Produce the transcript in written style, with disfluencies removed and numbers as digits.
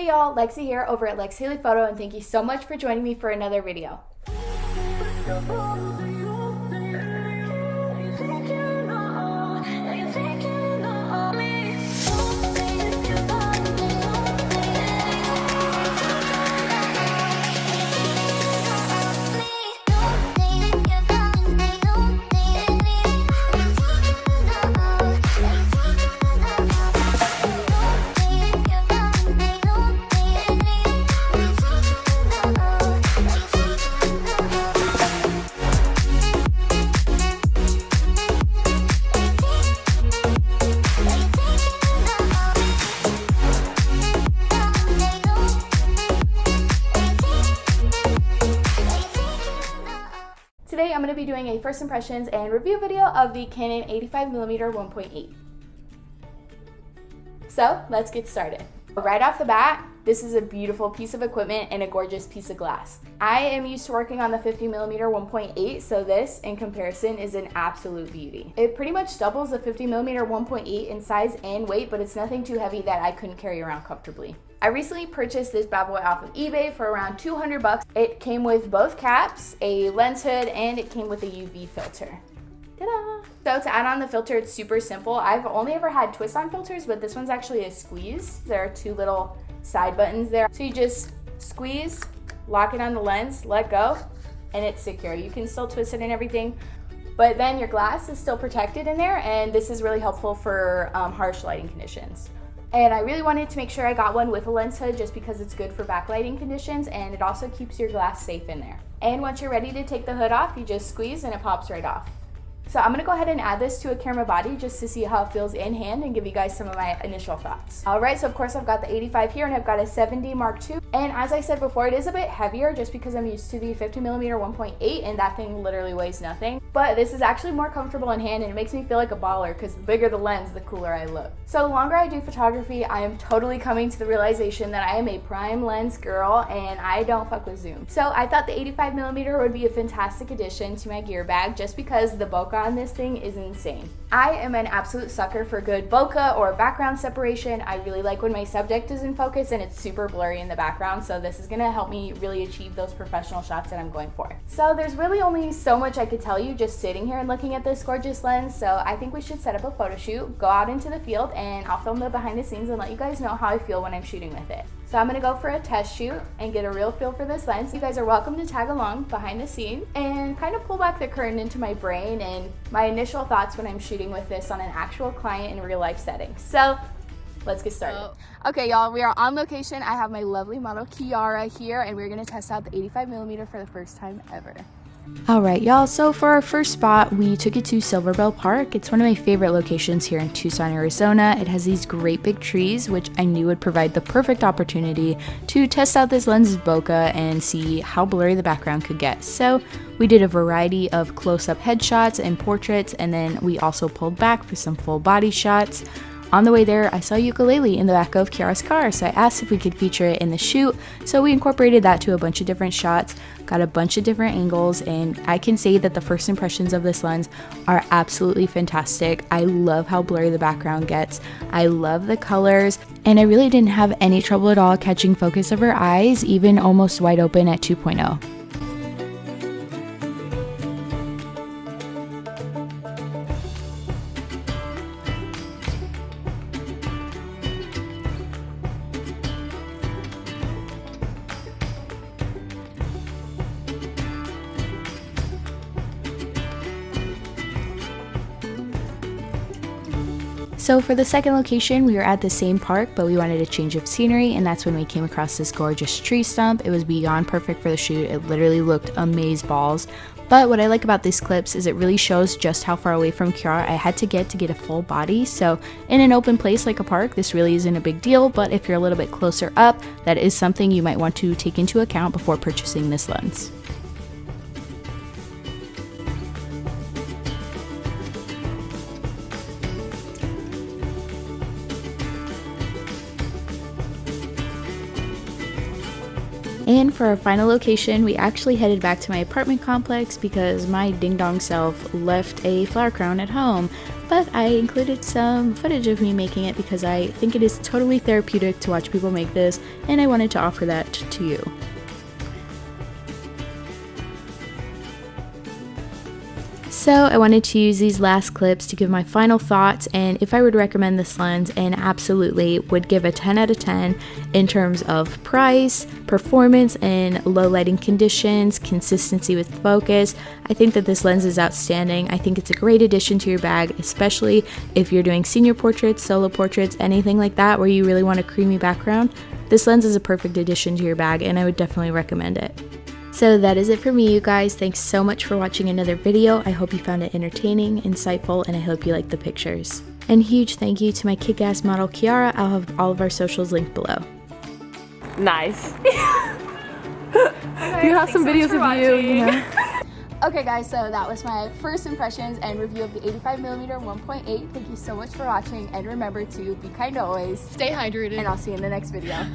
Hey y'all, Lexi here over at Lexhalle Photo, and thank you so much for joining me for another video. Today I'm going to be doing a first impressions and review video of the Canon 85mm 1.8. So let's get started. Right off the bat, this is a beautiful piece of equipment and a gorgeous piece of glass. I am used to working on the 50mm 1.8, so this, in comparison, is an absolute beauty. It pretty much doubles the 50mm 1.8 in size and weight, but it's nothing too heavy that I couldn't carry around comfortably. I recently purchased this bad boy off of eBay for around 200 bucks. It came with both caps, a lens hood, and it came with a UV filter. Ta-da! So to add on the filter, it's super simple. I've only ever had twist-on filters, but this one's actually a squeeze. There are two little side buttons there. So you just squeeze, lock it on the lens, let go, and it's secure. You can still twist it and everything, but then your glass is still protected in there, and this is really helpful for harsh lighting conditions. And I really wanted to make sure I got one with a lens hood just because it's good for backlighting conditions, and it also keeps your glass safe in there. And once you're ready to take the hood off, you just squeeze and it pops right off. So I'm gonna go ahead and add this to a camera body just to see how it feels in hand and give you guys some of my initial thoughts. All right, so of course I've got the 85 here and I've got a 70 Mark II. And as I said before, it is a bit heavier just because I'm used to the 50mm 1.8 and that thing literally weighs nothing. But this is actually more comfortable in hand and it makes me feel like a baller because the bigger the lens, the cooler I look. So the longer I do photography, I am totally coming to the realization that I am a prime lens girl and I don't fuck with zoom. So I thought the 85mm would be a fantastic addition to my gear bag just because the bokeh on this thing is insane. I am an absolute sucker for good bokeh or background separation. I really like when my subject is in focus and it's super blurry in the background, so this is gonna help me really achieve those professional shots that I'm going for. So there's really only so much I could tell you just sitting here and looking at this gorgeous lens, so I think we should set up a photo shoot, go out into the field, and I'll film the behind the scenes and let you guys know how I feel when I'm shooting with it. So I'm gonna go for a test shoot and get a real feel for this lens. You guys are welcome to tag along behind the scene and kind of pull back the curtain into my brain and my initial thoughts when I'm shooting with this on an actual client in a real life setting. So let's get started. Okay, y'all, we are on location. I have my lovely model Kiara here and we're gonna test out the 85mm for the first time ever. Alright y'all, so for our first spot, we took it to Silver Bell Park. It's one of my favorite locations here in Tucson, Arizona. It has these great big trees, which I knew would provide the perfect opportunity to test out this lens's bokeh and see how blurry the background could get. So we did a variety of close-up headshots and portraits, and then we also pulled back for some full body shots. On the way there, I saw a ukulele in the back of Kiara's car, so I asked if we could feature it in the shoot, so we incorporated that to a bunch of different shots, got a bunch of different angles, and I can say that the first impressions of this lens are absolutely fantastic. I love how blurry the background gets, I love the colors, and I really didn't have any trouble at all catching focus of her eyes, even almost wide open at 2.0. So for the second location, we were at the same park, but we wanted a change of scenery, and that's when we came across this gorgeous tree stump. It was beyond perfect for the shoot. It literally looked amazeballs. But what I like about these clips is it really shows just how far away from Kiara I had to get a full body. So in an open place like a park, this really isn't a big deal, but if you're a little bit closer up, that is something you might want to take into account before purchasing this lens. And for our final location, we actually headed back to my apartment complex because my ding-dong self left a flower crown at home. but I included some footage of me making it because I think it is totally therapeutic to watch people make this, and I wanted to offer that to you. So I wanted to use these last clips to give my final thoughts, and if I would recommend this lens, and absolutely would give a 10 out of 10 in terms of price, performance in low lighting conditions, consistency with focus. I think that this lens is outstanding. I think it's a great addition to your bag, especially if you're doing senior portraits, solo portraits, anything like that where you really want a creamy background. This lens is a perfect addition to your bag, and I would definitely recommend it. So that is it for me, you guys. Thanks so much for watching another video. I hope you found it entertaining, insightful, and I hope you liked the pictures. And huge thank you to my kick-ass model, Kiara. I'll have all of our socials linked below. Nice. You have some videos of you know. Okay guys, so that was my first impressions and review of the 85mm 1.8. Thank you so much for watching, and remember to be kind always, Stay hydrated, and I'll see you in the next video.